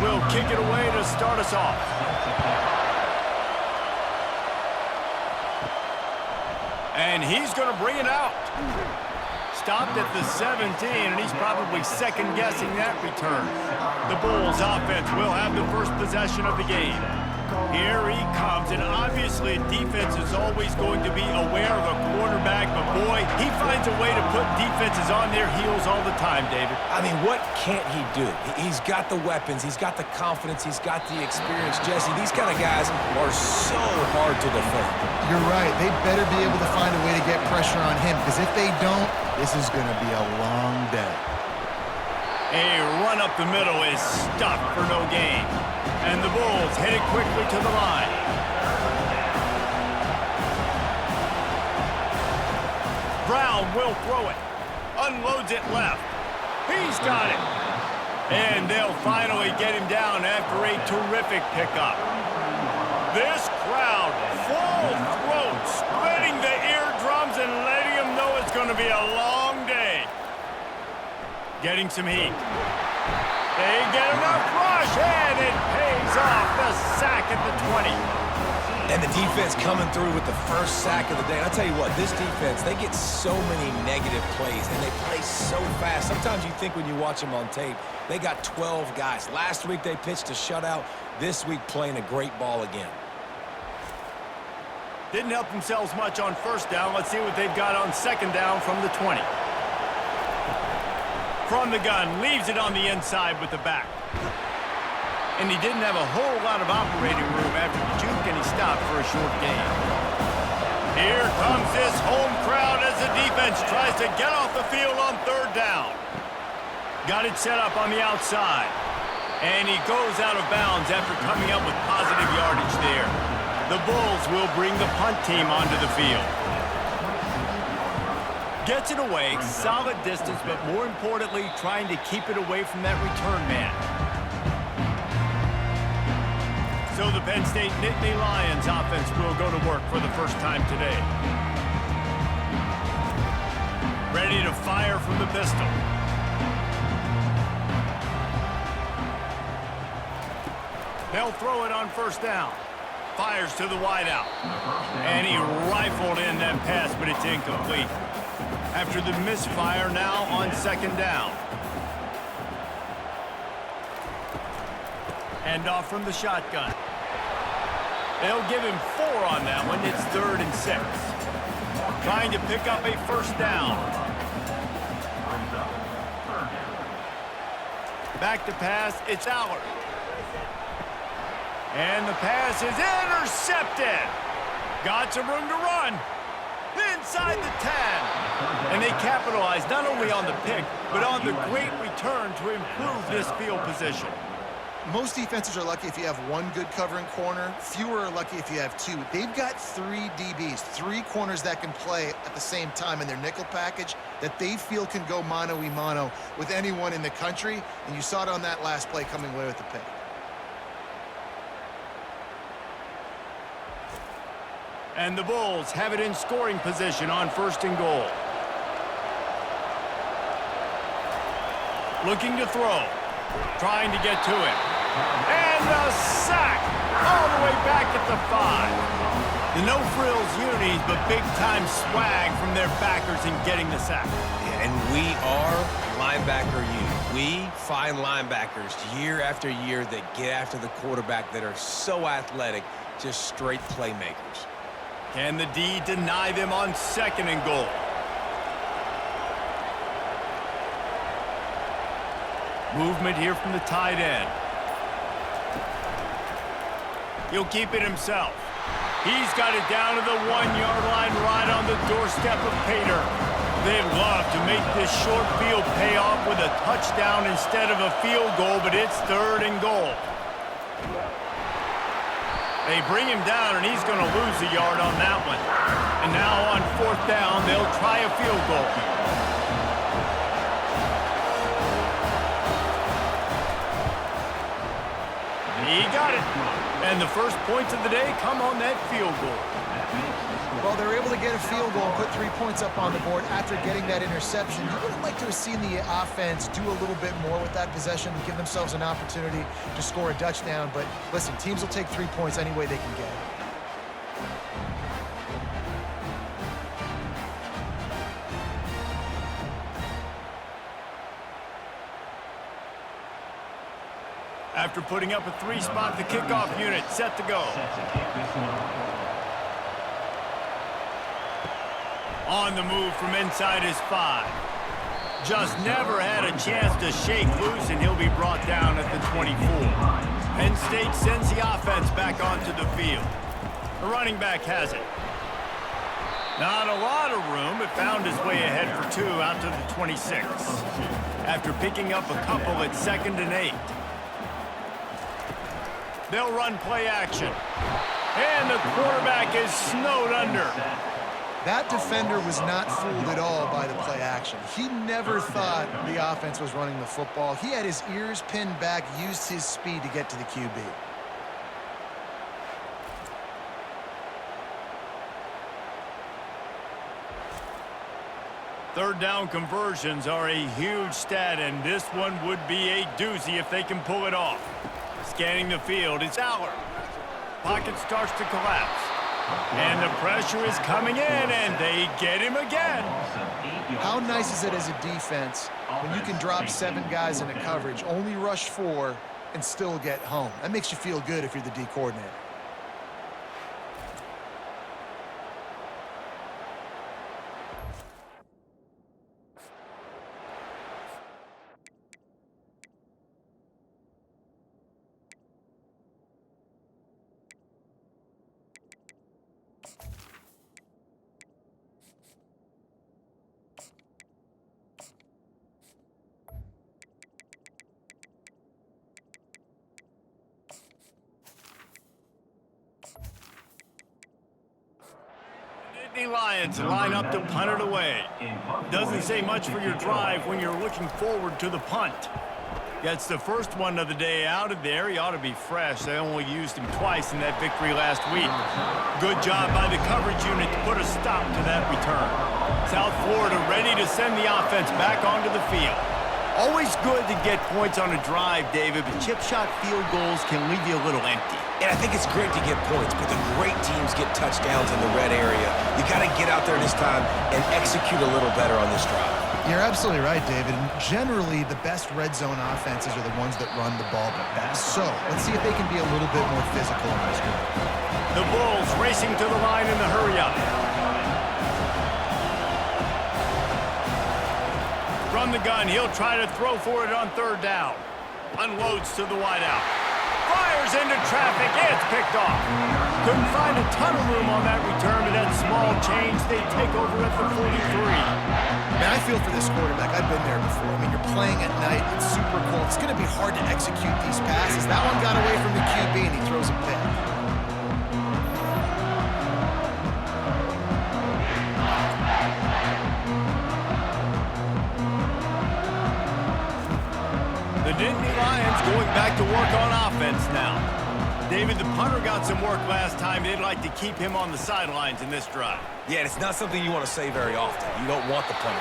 will kick it away to start us off. And he's going to bring it out. Stopped at the 17, and he's probably second-guessing that return. The Bulls offense will have the first possession of the game. Here he comes, and obviously defense is always going to be aware of the quarterback, but boy, he finds a way to put defenses on their heels all the time, David. I mean, what can't he do? He's got the weapons, he's got the confidence, he's got the experience. Jesse, these kind of guys are so hard to defend. You're right. They better be able to find a way to get pressure on him, because if they don't, this is going to be a long day. A run up the middle is stuffed for no gain. And the Bulls headed quickly to the line. Brown will throw it. Unloads it left. He's got it. And they'll finally get him down after a terrific pickup. This crowd, full throat, splitting the eardrums and letting them know it's going to be a long day. Getting some heat. They get enough rush, and it pays off. The sack at the 20. And the defense coming through with the first sack of the day. I'll tell you what, this defense, they get so many negative plays, and they play so fast. Sometimes you think when you watch them on tape, they got 12 guys. Last week they pitched a shutout. This week playing a great ball again. Didn't help themselves much on first down. Let's see what they've got on second down from the 20. From the gun, leaves it on the inside with the back. And he didn't have a whole lot of operating room after the juke, and he stopped for a short gain. Here comes this home crowd as the defense tries to get off the field on third down. Got it set up on the outside. And he goes out of bounds after coming up with positive yardage there. The Bulls will bring the punt team onto the field. Gets it away, solid distance, but more importantly, trying to keep it away from that return man. So the Penn State Nittany Lions offense will go to work for the first time today. Ready to fire from the pistol. They'll throw it on first down. Fires to the wideout. And he rifled in that pass, but it's incomplete. After the misfire, now on second down. Hand off from the shotgun. They'll give him 4 on that one. It's 3rd and 6. Trying to pick up a first down. Back to pass, it's Allard. And the pass is intercepted. Got some room to run. Inside the 10. And they capitalize not only on the pick, but on the great return to improve this field position. Most defenses are lucky if you have one good covering corner. Fewer are lucky if you have 2. They've got 3 DBs, 3 corners that can play at the same time in their nickel package that they feel can go mano-a-mano with anyone in the country. And you saw it on that last play coming away with the pick. And the Bulls have it in scoring position on 1st and goal. Looking to throw. Trying to get to it. And a sack all the way back at the 5. The no-frills unis, but big-time swag from their backers in getting the sack. Yeah, and we are linebacker U. We find linebackers year after year that get after the quarterback that are so athletic, just straight playmakers. Can the D deny them on 2nd and goal? Movement here from the tight end. He'll keep it himself. He's got it down to the 1-yard line right on the doorstep of Pater. They'd love to make this short field pay off with a touchdown instead of a field goal, but it's 3rd and goal. They bring him down, and he's going to lose a yard on that one. And now on 4th down, they'll try a field goal. He got it. And the first points of the day come on that field goal. Well, they're able to get a field goal and put 3 points up on the board after getting that interception. You would have liked to have seen the offense do a little bit more with that possession to give themselves an opportunity to score a touchdown. But listen, teams will take 3 points any way they can get it. After putting up a 3-spot, the kickoff unit set to go. On the move from inside his 5. Just never had a chance to shake loose, and he'll be brought down at the 24. Penn State sends the offense back onto the field. The running back has it. Not a lot of room, but found his way ahead for 2 out to the 26. After picking up a couple at 2nd and 8. They'll run play action. And the quarterback is snowed under. That defender was not fooled at all by the play action. He never thought the offense was running the football. He had his ears pinned back, used his speed to get to the QB. Third down conversions are a huge stat, and this one would be a doozy if they can pull it off. Scanning the field, it's Aller. Pocket starts to collapse. And the pressure is coming in, and they get him again. How nice is it as a defense when you can drop 7 guys into coverage, only rush 4, and still get home? That makes you feel good if you're the D coordinator. The Lions line up to punt it away. Doesn't say much for your drive when you're looking forward to the punt. Gets the first one of the day out of there. He ought to be fresh. They only used him twice in that victory last week. Good job by the coverage unit to put a stop to that return. South Florida ready to send the offense back onto the field. Always good to get points on a drive, David, but chip shot field goals can leave you a little empty. And I think it's great to get points, but the great teams get touchdowns in the red area. You got to get out there this time and execute a little better on this drive. You're absolutely right, David. And generally, the best red zone offenses are the ones that run the ball the best. So let's see if they can be a little bit more physical in this game. The Bulls racing to the line in the hurry-up. From the gun, he'll try to throw for it on 3rd down. Unloads to the wideout. Fires into traffic. It's picked off. Couldn't find a ton of room on that return, but that small change, they take over at the 43. Man, I feel for this quarterback. I've been there before. I mean, you're playing at night. It's super cold. It's going to be hard to execute these passes. That one got away from the QB, and he throws a pick. The Nittany Lions going back to work on offense now. David, the punter got some work last time. They'd like to keep him on the sidelines in this drive. Yeah, it's not something you want to say very often. You don't want the punter.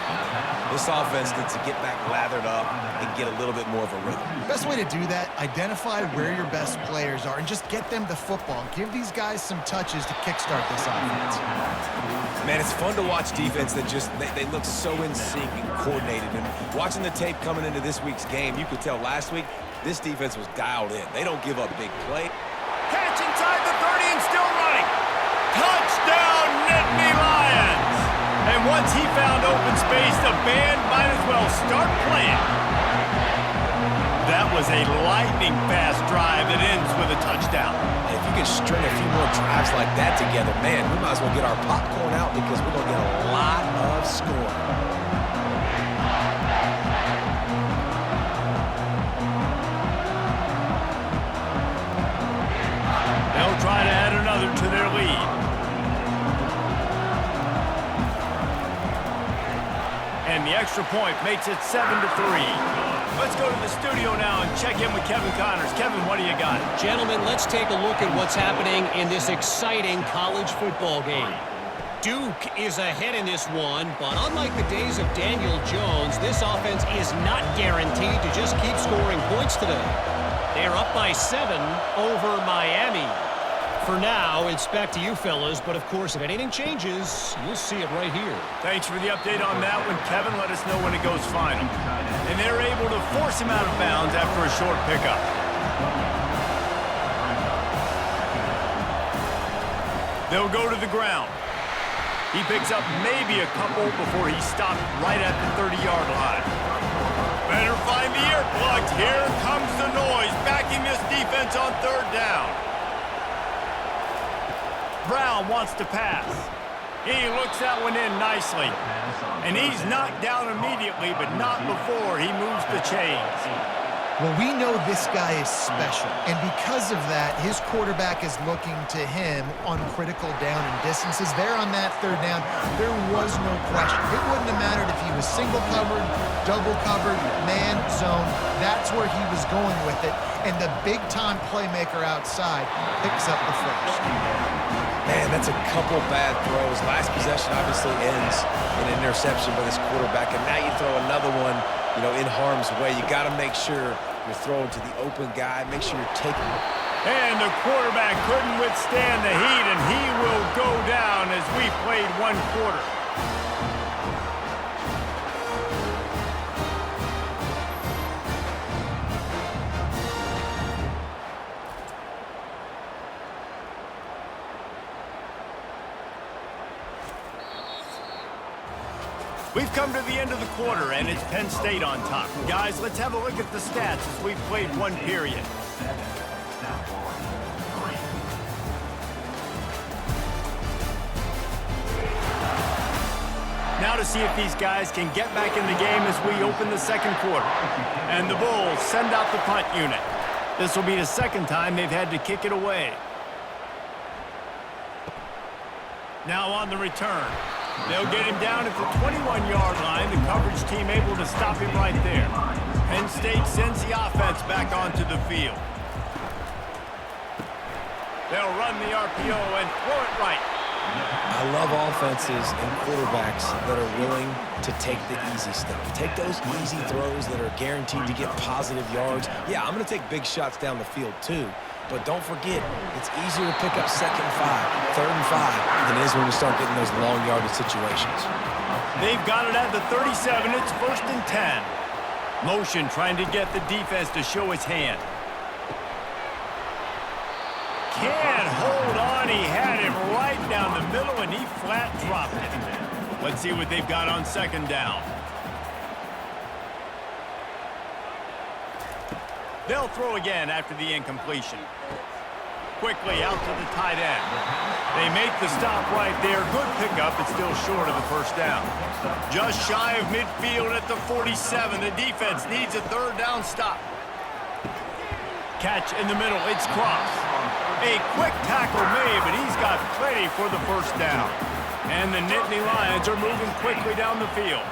This offense needs to get back lathered up and get a little bit more of a rhythm. Best way to do that, identify where your best players are and just get them the football. Give these guys some touches to kickstart this offense. Man, it's fun to watch defense that just, they look so in sync and coordinated. And watching the tape coming into this week's game, you could tell last week this defense was dialed in. They don't give up big play. Catch inside the 30 and still running. Touchdown, Nittany Lions! And once he found open space, the band might as well start playing. That was a lightning-fast drive that ends with a touchdown. And if you can string a few more drives like that together, man, we might as well get our popcorn out because we're going to get a lot of scoring. They'll try to add another to their lead. And the extra point makes it 7-3. Let's go to the studio now and check in with Kevin Connors. Kevin, what do you got? Gentlemen, let's take a look at what's happening in this exciting college football game. Duke is ahead in this one, but unlike the days of Daniel Jones, this offense is not guaranteed to just keep scoring points today. They're up by 7 over Miami. For now, it's back to you fellas, but of course, if anything changes, you'll see it right here. Thanks for the update on that one, Kevin. Let us know when it goes final. And they're able to force him out of bounds after a short pickup. They'll go to the ground. He picks up maybe a couple before he stopped right at the 30-yard line. Better find the earplugs. Here comes the noise, backing this defense on 3rd down. Brown wants to pass. He looks that one in nicely. And he's knocked down immediately, but not before he moves the chains. Well, we know this guy is special, and because of that, his quarterback is looking to him on critical down and distances. There on that 3rd down, there was no question. It wouldn't have mattered if he was single covered, double covered, man, zone. That's where he was going with it, and the big-time playmaker outside picks up the first. Man, that's a couple bad throws. Last possession obviously ends in an interception by this quarterback, and now you throw another one, in harm's way. You got to make sure you're throwing to the open guy. Make sure you're taking it. And the quarterback couldn't withstand the heat, and he will go down as we played 1 quarter. We've come to the end of the quarter, and it's Penn State on top. Guys, let's have a look at the stats as we've played 1 period. Now to see if these guys can get back in the game as we open the 2nd quarter. And the Bulls send out the punt unit. This will be the 2nd time they've had to kick it away. Now on the return. They'll get him down at the 21-yard line. The coverage team able to stop him right there. Penn State sends the offense back onto the field. They'll run the RPO and throw it right. I love offenses and quarterbacks that are willing to take the easy stuff. Take those easy throws that are guaranteed to get positive yards. Yeah, I'm going to take big shots down the field too. But don't forget, it's easier to pick up 2nd and 5, 3rd and 5 than it is when you start getting those long yardage situations. They've got it at the 37. It's 1st and 10. Motion trying to get the defense to show his hand. Can't hold on. He had him right down the middle, and he flat dropped it. Let's see what they've got on 2nd down. They'll throw again after the incompletion. Quickly out to the tight end. They make the stop right there. Good pickup, but still short of the 1st down. Just shy of midfield at the 47. The defense needs a 3rd down stop. Catch in the middle. It's Cross. A quick tackle made, but he's got plenty for the 1st down. And the Nittany Lions are moving quickly down the field.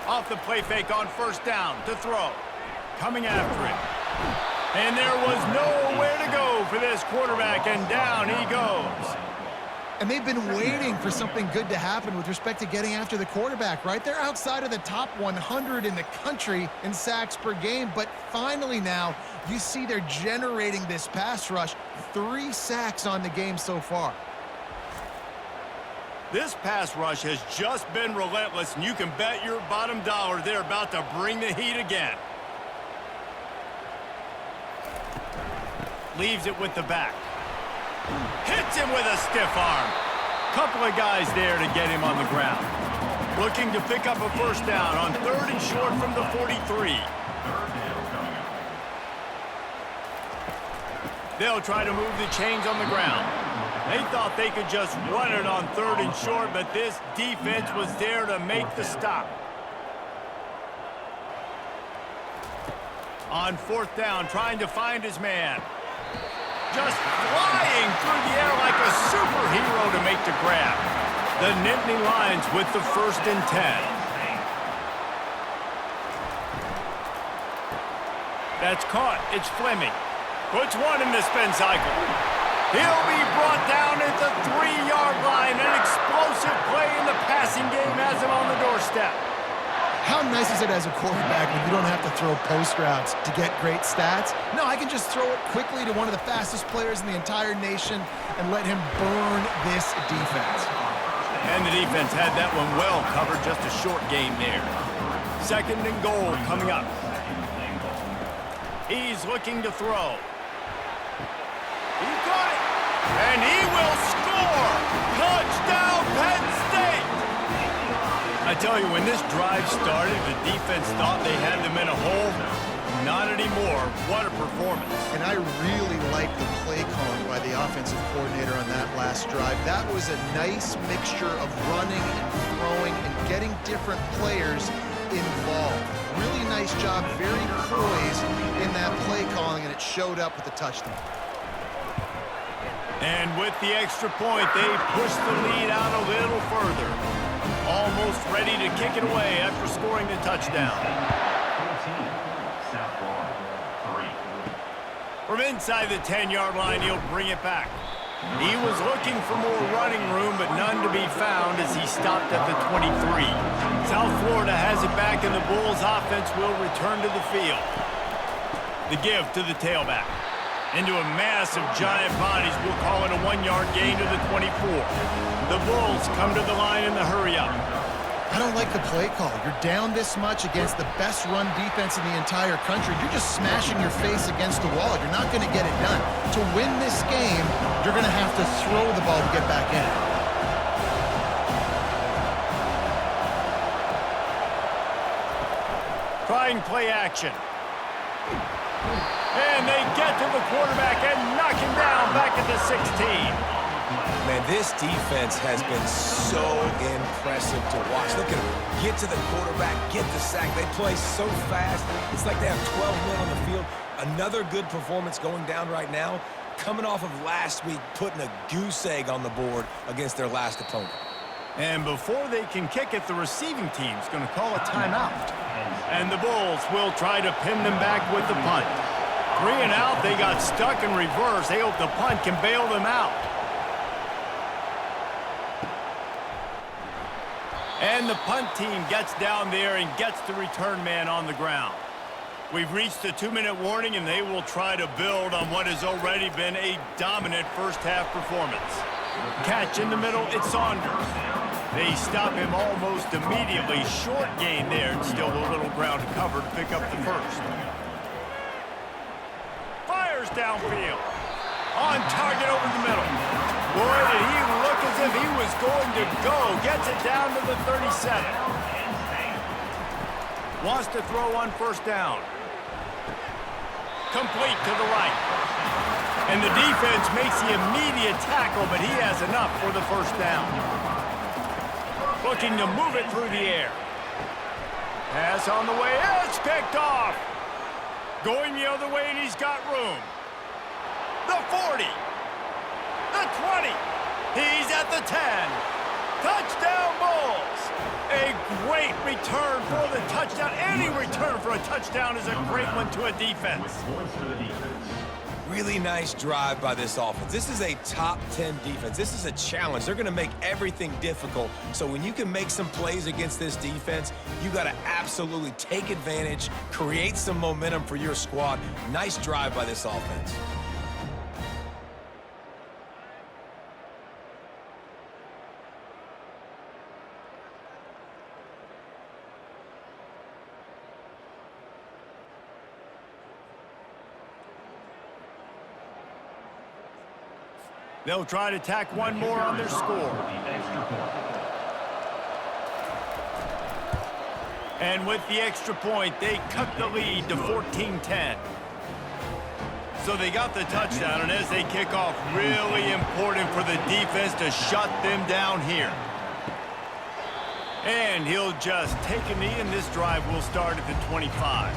Off the play fake on 1st down to throw. Coming after it. And there was nowhere to go for this quarterback, and down he goes. And they've been waiting for something good to happen with respect to getting after the quarterback, right? They're outside of the top 100 in the country in sacks per game, but finally now you see they're generating this pass rush. 3 sacks on the game so far. This pass rush has just been relentless, and you can bet your bottom dollar they're about to bring the heat again. Leaves it with the back. Hits him with a stiff arm. Couple of guys there to get him on the ground. Looking to pick up a 1st down on 3rd and short from the 43. They'll try to move the chains on the ground. They thought they could just run it on 3rd and short, but this defense was there to make the stop. On 4th down, trying to find his man. Just flying through the air like a superhero to make the grab. The Nittany Lions with the 1st and 10. That's caught. It's Fleming. Puts one in the spin cycle. He'll be brought down at the 3-yard line. An explosive play in the passing game has him on the doorstep. How nice is it as a quarterback when you don't have to throw post routes to get great stats? No, I can just throw it quickly to one of the fastest players in the entire nation and let him burn this defense. And the defense had that one well covered, just a short game there. 2nd and goal coming up. He's looking to throw. He got it. And he will score. Touchdown, Penn State. I tell you, when this drive started, the defense thought they had them in a hole. Not anymore. What a performance. And I really like the play calling by the offensive coordinator on that last drive. That was a nice mixture of running and throwing and getting different players involved. Really nice job, very poised in that play calling, and it showed up with the touchdown. And with the extra point, they push the lead out a little further. Almost ready to kick it away after scoring the touchdown. From inside the 10-yard line, he'll bring it back. He was looking for more running room, but none to be found as he stopped at the 23. South Florida has it back, and the Bulls offense will return to the field. The give to the tailback. Into a mass of giant bodies, we'll call it a 1-yard gain to the 24. The Bulls come to the line in the hurry-up. I don't like the play call. You're down this much against the best run defense in the entire country. You're just smashing your face against the wall. You're not going to get it done. To win this game, you're going to have to throw the ball to get back in it. Trying play action. And they get to the quarterback and knock him down back at the 16. Man, this defense has been so impressive to watch. Look at them. Get to the quarterback, get the sack. They play so fast. It's like they have 12 men on the field. Another good performance going down right now. Coming off of last week, putting a goose egg on the board against their last opponent. And before they can kick it, the receiving team's going to call a timeout. And the Bulls will try to pin them back with the punt. 3 and out, they got stuck in reverse. They hope the punt can bail them out. And the punt team gets down there and gets the return man on the ground. We've reached the 2-minute warning, and they will try to build on what has already been a dominant first-half performance. Catch in the middle, it's Saunders. They stop him almost immediately. Short gain there, and still a little ground to cover to pick up the first. Fires downfield. On target over the middle. Boy, did he look as if he was going to go. Gets it down to the 37. Wants to throw on first down. Complete to the right. And the defense makes the immediate tackle, but he has enough for the first down. Looking to move it through the air. Pass on the way. It's picked off. Going the other way, and he's got room. The 40. The 20. He's at the 10. Touchdown, Bulls. A great return for the touchdown. Any return for a touchdown is a great one to a defense. Really nice drive by this offense. This is a top 10 defense. This is a challenge. They're going to make everything difficult. So when you can make some plays against this defense, you got to absolutely take advantage, create some momentum for your squad. Nice drive by this offense. They'll try to tack one more on their score. And with the extra point, they cut the lead to 14-10. So they got the touchdown, and as they kick off, really important for the defense to shut them down here. And he'll just take a knee, and this drive will start at the 25.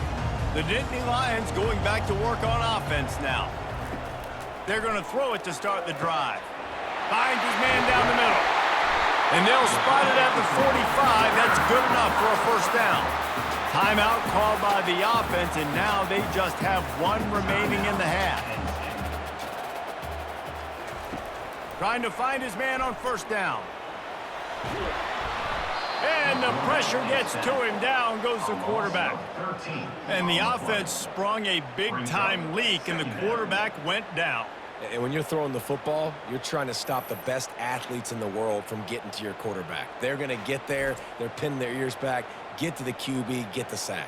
The Nittany Lions going back to work on offense now. They're going to throw it to start the drive. Finds his man down the middle. And they'll spot it at the 45. That's good enough for a first down. Timeout called by the offense, and now they just have one remaining in the half. Trying to find his man on first down. And the pressure gets to him. Down goes the quarterback. And the offense sprung a big-time leak, and the quarterback went down. And when you're throwing the football, you're trying to stop the best athletes in the world from getting to your quarterback. They're going to get there. They're pinning their ears back, get to the QB, get the sack.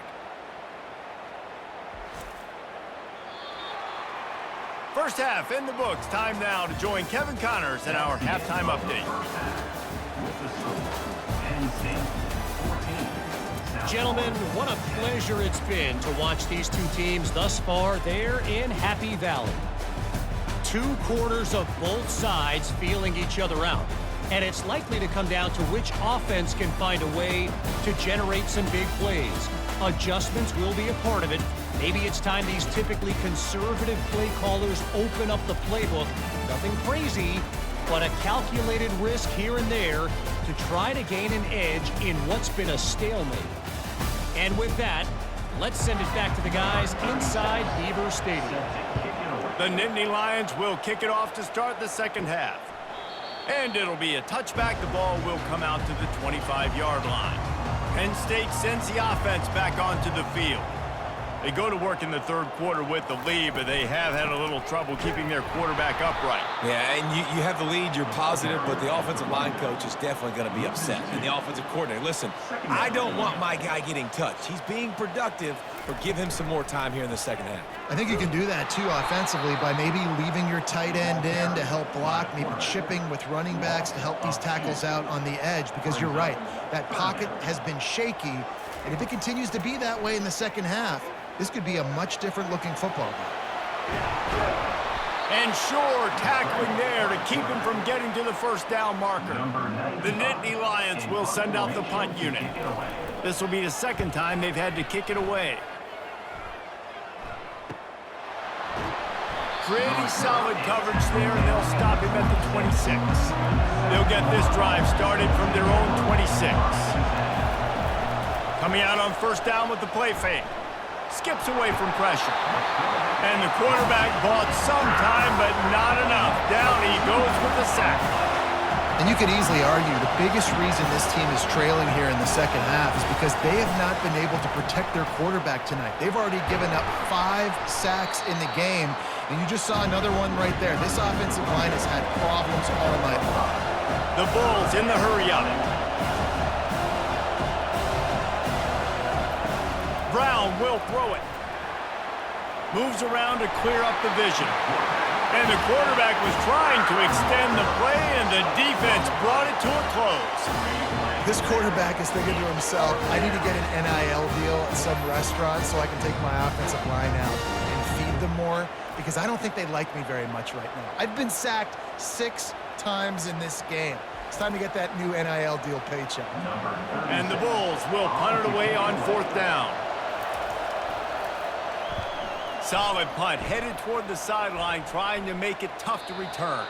First half in the books. Time now to join Kevin Connors in our halftime update. Gentlemen, what a pleasure it's been to watch these two teams thus far there in Happy Valley. 2 quarters of both sides feeling each other out. And it's likely to come down to which offense can find a way to generate some big plays. Adjustments will be a part of it. Maybe it's time these typically conservative play callers open up the playbook. Nothing crazy, but a calculated risk here and there to try to gain an edge in what's been a stalemate. And with that, let's send it back to the guys inside Beaver Stadium. The Nittany Lions will kick it off to start the second half. And it'll be a touchback. The ball will come out to the 25-yard line. Penn State sends the offense back onto the field. They go to work in the third quarter with the lead, but they have had a little trouble keeping their quarterback upright. Yeah, and you have the lead, you're positive, but the offensive line coach is definitely going to be upset. And the offensive coordinator, listen, I don't want my guy getting touched. He's being productive, but give him some more time here in the second half. I think you can do that, too, offensively, by maybe leaving your tight end in to help block, maybe chipping with running backs to help these tackles out on the edge, because you're right, that pocket has been shaky, and if it continues to be that way in the second half, this could be a much different looking football game. And sure, tackling there to keep him from getting to the first down marker. The Nittany Lions will send out the punt unit. This will be the second time they've had to kick it away. Pretty solid coverage there, and they'll stop him at the 26. They'll get this drive started from their own 26. Coming out on first down with the play fake. Skips away from pressure. And the quarterback bought some time, but not enough. Down he goes with the sack. And you could easily argue the biggest reason this team is trailing here in the second half is because they have not been able to protect their quarterback tonight. They've already given up 5 sacks in the game, and you just saw another one right there. This offensive line has had problems all night long. The Bulls in the hurry-up. Brown will throw it. Moves around to clear up the vision. And the quarterback was trying to extend the play, and the defense brought it to a close. This quarterback is thinking to himself, I need to get an NIL deal at some restaurant so I can take my offensive line out and feed them more, because I don't think they like me very much right now. I've been sacked 6 times in this game. It's time to get that new NIL deal paycheck. And the Bulls will punt it away on fourth down. Solid punt, headed toward the sideline, trying to make it tough to return.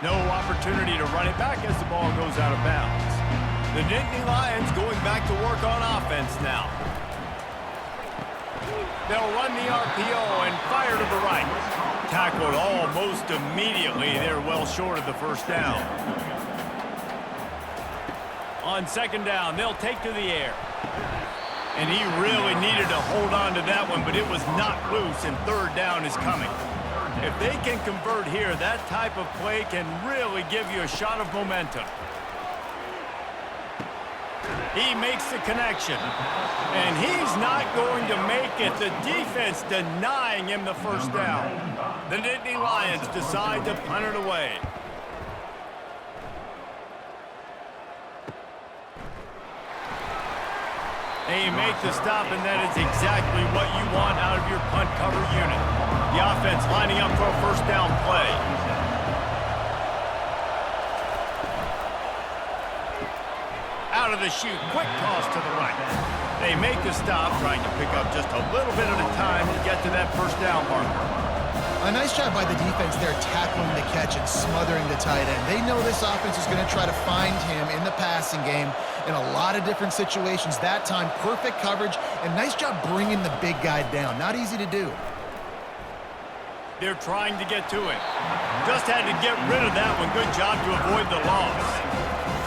No opportunity to run it back as the ball goes out of bounds. The Nittany Lions going back to work on offense now. They'll run the RPO and fire to the right. Tackled almost immediately. They're well short of the first down. On second down, they'll take to the air. And he really needed to hold on to that one, but it was knocked loose, and third down is coming. If they can convert here, that type of play can really give you a shot of momentum. He makes the connection, and he's not going to make it. The defense denying him the first down. The Nittany Lions decide to punt it away. They make the stop, and that is exactly what you want out of your punt cover unit. The offense lining up for a first down play. Out of the chute, quick toss to the right. They make the stop, trying to pick up just a little bit at a time to get to that first down marker. A nice job by the defense there, tackling the catch and smothering the tight end. They know this offense is going to try to find him in the passing game in a lot of different situations. That time, perfect coverage, and nice job bringing the big guy down. Not easy to do. They're trying to get to him. Just had to get rid of that one. Good job to avoid the loss.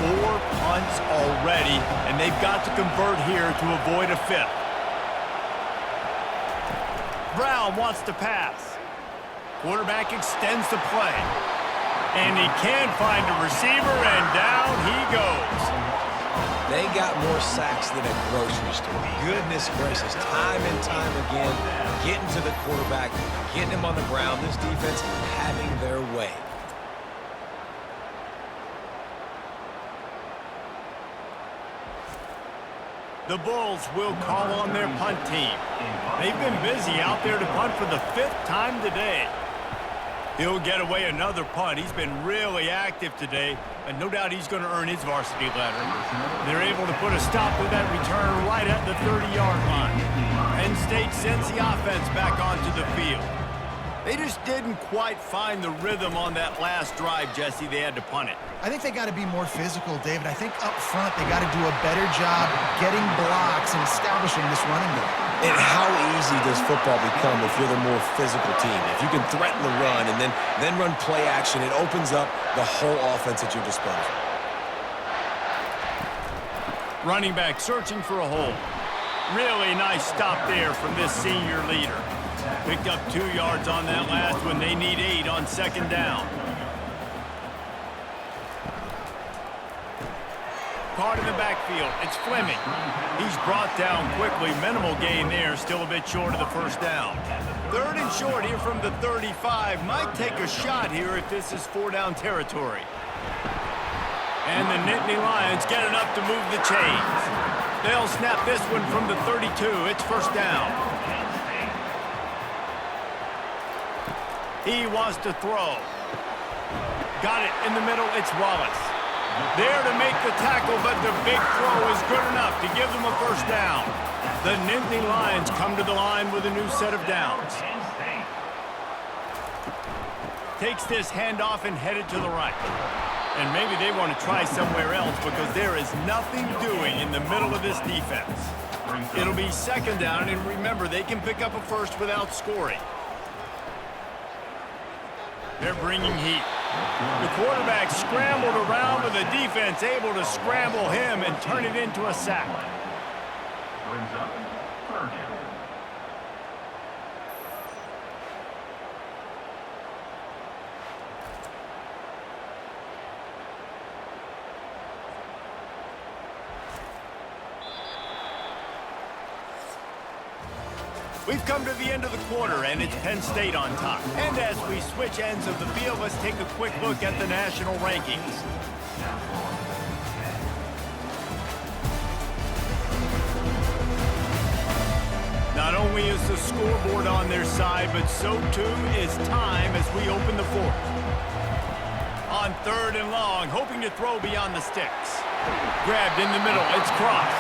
4 punts already, and they've got to convert here to avoid a 5th. Brown wants to pass. Quarterback extends the play. And he can't find a receiver, and down he goes. They got more sacks than a grocery store. Goodness gracious, time and time again, getting to the quarterback, getting him on the ground. This defense having their way. The Bulls will call on their punt team. They've been busy out there to punt for the 5th time today. He'll get away another punt. He's been really active today, and no doubt he's going to earn his varsity letter. They're able to put a stop to that return right at the 30-yard line. Penn State sends the offense back onto the field. They just didn't quite find the rhythm on that last drive, Jesse. They had to punt it. I think they got to be more physical, David. I think up front they got to do a better job getting blocks and establishing this running game. And how easy does football become if you're the more physical team? If you can threaten the run and then run play action, it opens up the whole offense at your disposal. Running back searching for a hole. Really nice stop there from this senior leader. Picked up 2 yards on that last one. They need 8 on 2nd down. Caught in the backfield. It's Fleming. He's brought down quickly. Minimal gain there. Still a bit short of the 1st down. 3rd and short here from the 35. Might take a shot here if this is 4-down territory. And the Nittany Lions get enough to move the chains. They'll snap this one from the 32. It's 1st down. He wants to throw. Got it in the middle. It's Wallace. There to make the tackle, but the big throw is good enough to give them a 1st down. The Nittany Lions come to the line with a new set of downs. Takes this handoff and headed to the right. And maybe they want to try somewhere else because there is nothing doing in the middle of this defense. It'll be 2nd down, and remember, they can pick up a 1st without scoring. They're bringing heat. The quarterback scrambled around with the defense able to scramble him and turn it into a sack. Brings up 3rd down. We've come to the end of the quarter, and it's Penn State on top. And as we switch ends of the field, let's take a quick look at the national rankings. Not only is the scoreboard on their side, but so too is time as we open the 4th. On 3rd and long, hoping to throw beyond the sticks. Grabbed in the middle, it's Cross.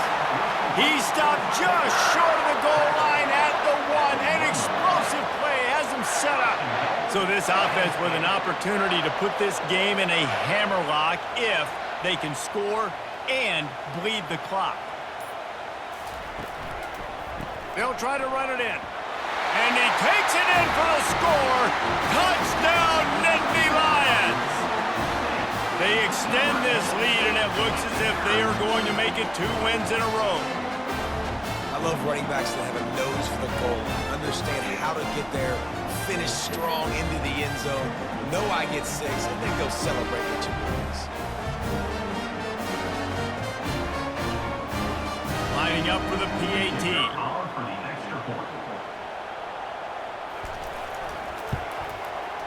He stopped just short of the goal line at the 1. An explosive play has him set up. So this offense with an opportunity to put this game in a hammerlock if they can score and bleed the clock. They'll try to run it in. And he takes it in for the score. Touchdown, Nittany Lions. They extend this lead, and it looks as if they are going to make it 2 wins in a row. I love running backs that have a nose for the goal, understand how to get there, finish strong into the end zone, know I get 6, and then go celebrate with 2 points. Lining up for the PAT.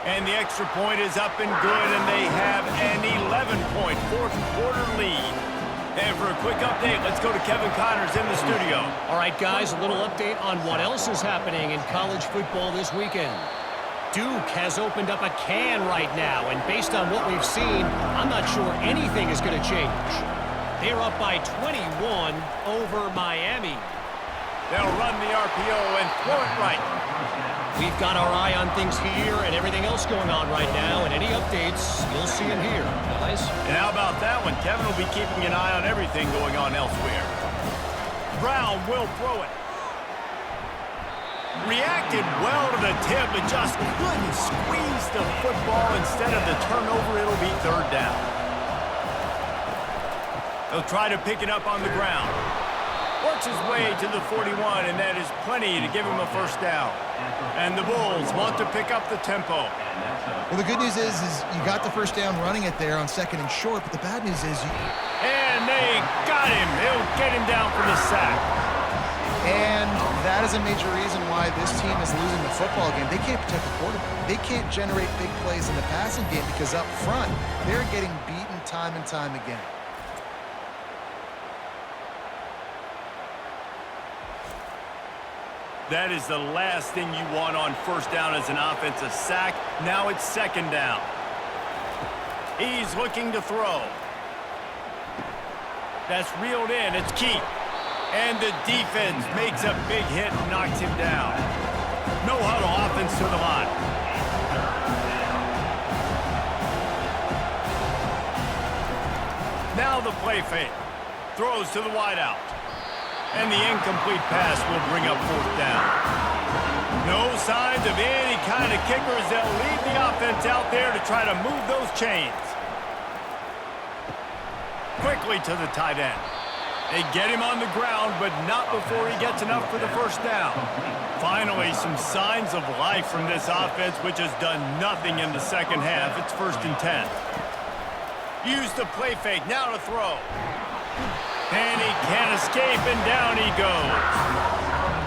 And the extra point is up and good, and they have an 11-point 4th quarter lead. And for a quick update, let's go to Kevin Connors in the studio. All right, guys, a little update on what else is happening in college football this weekend. Duke has opened up a can right now, and based on what we've seen, I'm not sure anything is going to change. They're up by 21 over Miami. They'll run the RPO and throw it right. We've got our eye on things here and everything else going on right now, and any updates, you'll see them here, guys. And how about that one? Kevin will be keeping an eye on everything going on elsewhere. Brown will throw it. Reacted well to the tip, but just couldn't squeeze the football. Instead of the turnover, it'll be third down. He'll try to pick it up on the ground. Works his way to the 41, and that is plenty to give him a first down. And the Bulls want to pick up the tempo. Well, the good news is you got the first down running it there on 2nd and short, but the bad news is And they got him. They'll get him down for the sack. And that is a major reason why this team is losing the football game. They can't protect the quarterback. They can't generate big plays in the passing game because up front, they're getting beaten time and time again. That is the last thing you want on first down as an offensive sack. Now it's 2nd down. He's looking to throw. That's reeled in. It's Keith. And the defense makes a big hit and knocks him down. No huddle offense to the line. Now the play fake. Throws to the wideout. And the incomplete pass will bring up 4th down. No signs of any kind of kickers. They'll leave the offense out there to try to move those chains. Quickly to the tight end. They get him on the ground, but not before he gets enough for the first down. Finally, some signs of life from this offense, which has done nothing in the second half. It's 1st and 10. Use the play fake. Now to throw. And he can't escape, and down he goes.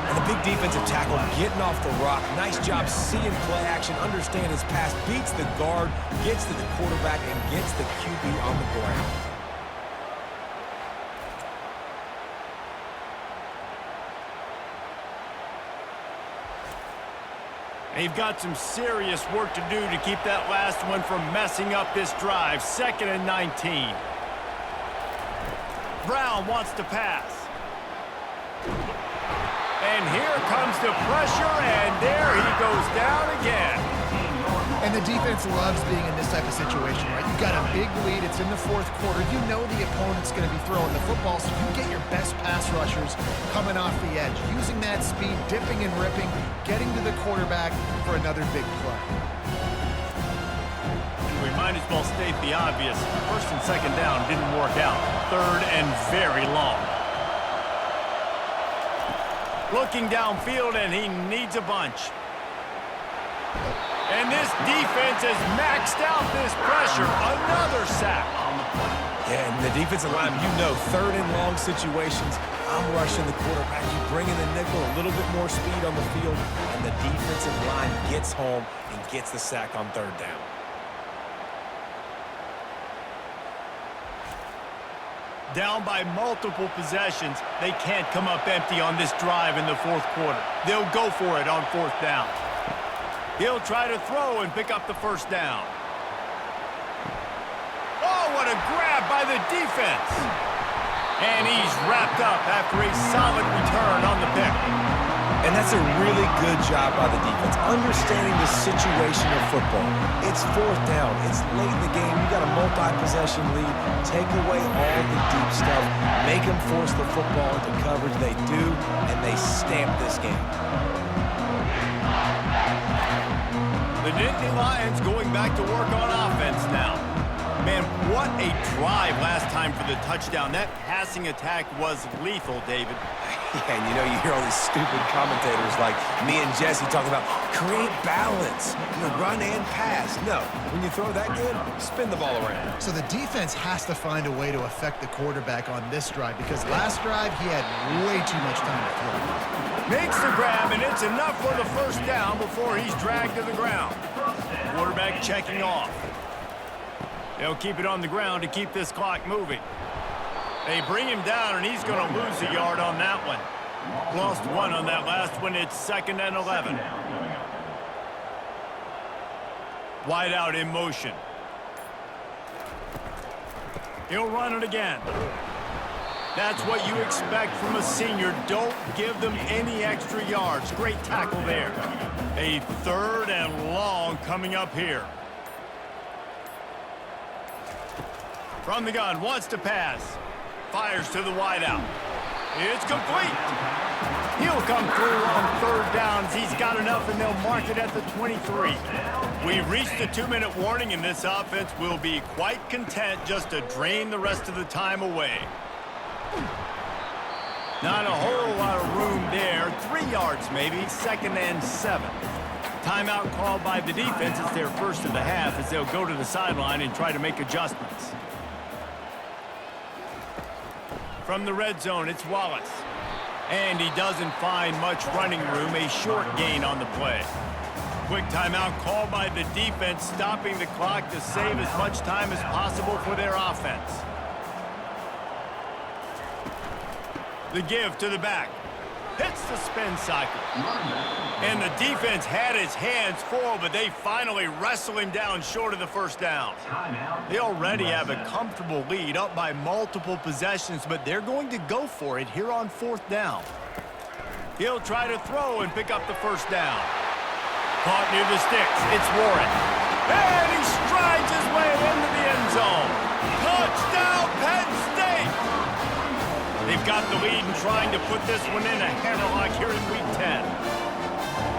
And the big defensive tackle getting off the rock. Nice job seeing play action, understand his pass, beats the guard, gets to the quarterback, and gets the QB on the ground. They've got some serious work to do to keep that last one from messing up this drive. 2nd and 19. Brown wants to pass. And here comes the pressure, and there he goes down again. And the defense loves being in this type of situation, right? You've got a big lead. It's in the 4th quarter. You know the opponent's going to be throwing the football, so you get your best pass rushers coming off the edge, using that speed, dipping and ripping, getting to the quarterback for another big play. We might as well state the obvious. 1st and 2nd down didn't work out. 3rd and very long. Looking downfield, and he needs a bunch. And this defense has maxed out this pressure. Another sack. Yeah, and the defensive line, you know, 3rd and long situations, I'm rushing the quarterback. You bring in the nickel, a little bit more speed on the field, and the defensive line gets home and gets the sack on 3rd down. Down by multiple possessions, they can't come up empty on this drive in the 4th quarter. They'll go for it on 4th down. He'll try to throw and pick up the first down. Oh, what a grab by the defense. And he's wrapped up after a solid return on the pick. And that's a really good job by the defense, understanding the situation of football. It's 4th down. It's late in the game. You got a multi-possession lead. Take away all the deep stuff. Make them force the football into coverage. They do, and they stamp this game. The Nittany Lions going back to work on offense now. Man, what a drive last time for the touchdown. That passing attack was lethal, David. Yeah, and you know, you hear all these stupid commentators like me and Jesse talking about create balance, run and pass. No, when you throw that good, spin the ball around. So the defense has to find a way to affect the quarterback on this drive because last drive he had way too much time to throw. Makes the grab, and it's enough for the first down before he's dragged to the ground. Quarterback checking off. They'll keep it on the ground to keep this clock moving. They bring him down, and he's going to lose a yard on that one. Lost 1 on that last one. It's 2nd and 11. Wide out in motion. He'll run it again. That's what you expect from a senior. Don't give them any extra yards. Great tackle there. A 3rd and long coming up here. From the gun, wants to pass. Fires to the wideout. It's complete. He'll come through on third downs. He's got enough, and they'll mark it at the 23. We've reached the 2-minute warning, and this offense will be quite content just to drain the rest of the time away. Not a whole lot of room there. 3 yards maybe, 2nd and 7. Timeout called by the defense. It's their first of the half as they'll go to the sideline and try to make adjustments. From the red zone, it's Wallace. And he doesn't find much running room, a short gain on the play. Quick timeout called by the defense, stopping the clock to save as much time as possible for their offense. The give to the back. Hits the spin cycle. And the defense had his hands full, but they finally wrestle him down short of the first down. They already have a comfortable lead, up by multiple possessions, but they're going to go for it here on 4th down. He'll try to throw and pick up the first down. Caught near the sticks. It's Warren. And he strides his way into the end zone. Touchdown, Penn State! They've got the lead and trying to put this one in a hammerlock here in Week 10.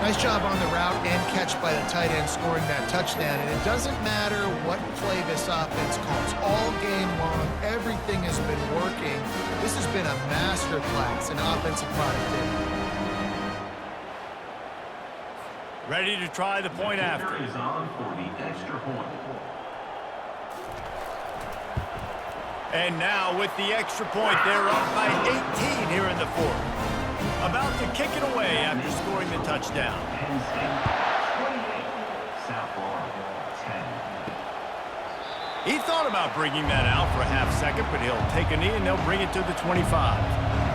Nice job on the route and catch by the tight end scoring that touchdown. And it doesn't matter what play this offense calls. All game long, everything has been working. This has been a masterclass in offensive productivity. Ready to try the point after. Is on for the extra point. And now with the extra point, they're up by 18 here in the 4th. About to kick it away after scoring the touchdown. Penn State 28, South Florida 10. He thought about bringing that out for a half second, but he'll take a knee and they'll bring it to the 25.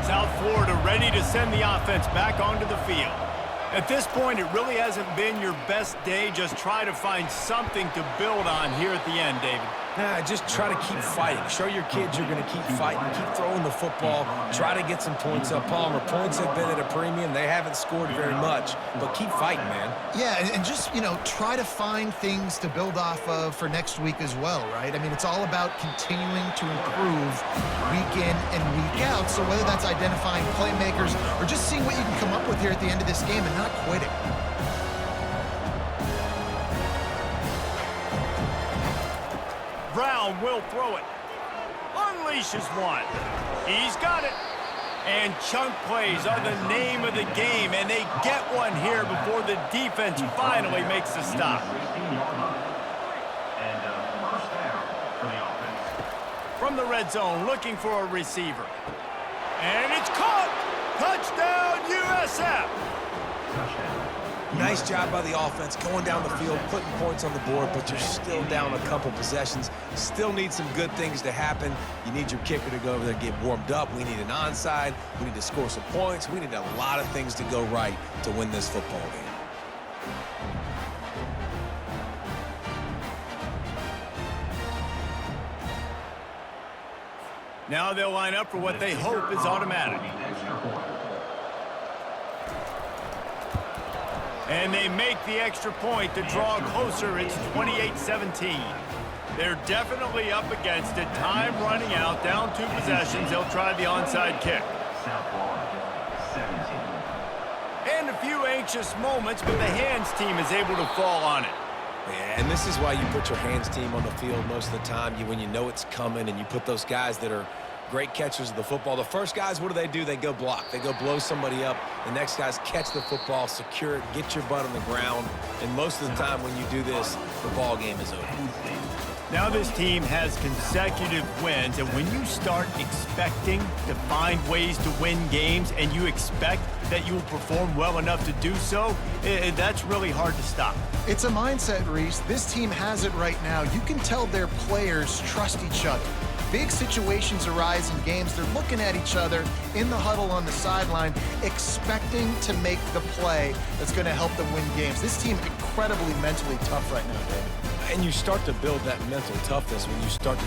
South Florida ready to send the offense back onto the field. At this point, it really hasn't been your best day. Just try to find something to build on here at the end, David. Just try to keep fighting. Show your kids you're going to keep fighting. Keep throwing the football. Try to get some points up. Palmer, points have been at a premium. They haven't scored very much, but keep fighting, man. Yeah, and just, try to find things to build off of for next week as well, right? I mean, it's all about continuing to improve week in and week out. So whether that's identifying playmakers or just seeing what you can come up with here at the end of this game and not quitting. Brown will throw it. Unleashes one. He's got it. And chunk plays are the name of the game, and they get one here before the defense finally makes the stop. And first down for the offense. From the red zone, looking for a receiver. And it's caught! Touchdown, USF! Touchdown. Nice job by the offense going down the field, putting points on the board, but you're still down a couple possessions. Still need some good things to happen. You need your kicker to go over there and get warmed up. We need an onside. We need to score some points. We need a lot of things to go right to win this football game. Now they'll line up for what they hope is automatic. And they make the extra point to draw closer. It's 28-17. They're definitely up against it. Time running out, down 2 possessions. They'll try the onside kick. South Florida 17. And a few anxious moments, but the hands team is able to fall on it. Yeah, and this is why you put your hands team on the field most of the time. When you know it's coming, and you put those guys that are great catchers of the football. The first guys, what do? They go block. They go blow somebody up. The next guys catch the football, secure it, get your butt on the ground. And most of the time when you do this, the ball game is over. Now this team has consecutive wins, and when you start expecting to find ways to win games and you expect that you will perform well enough to do so, that's really hard to stop. It's a mindset, Reese. This team has it right now. You can tell their players trust each other. Big situations arise in games. They're looking at each other in the huddle on the sideline, expecting to make the play that's going to help them win games. This team incredibly mentally tough right now, David. And you start to build that mental toughness when you start to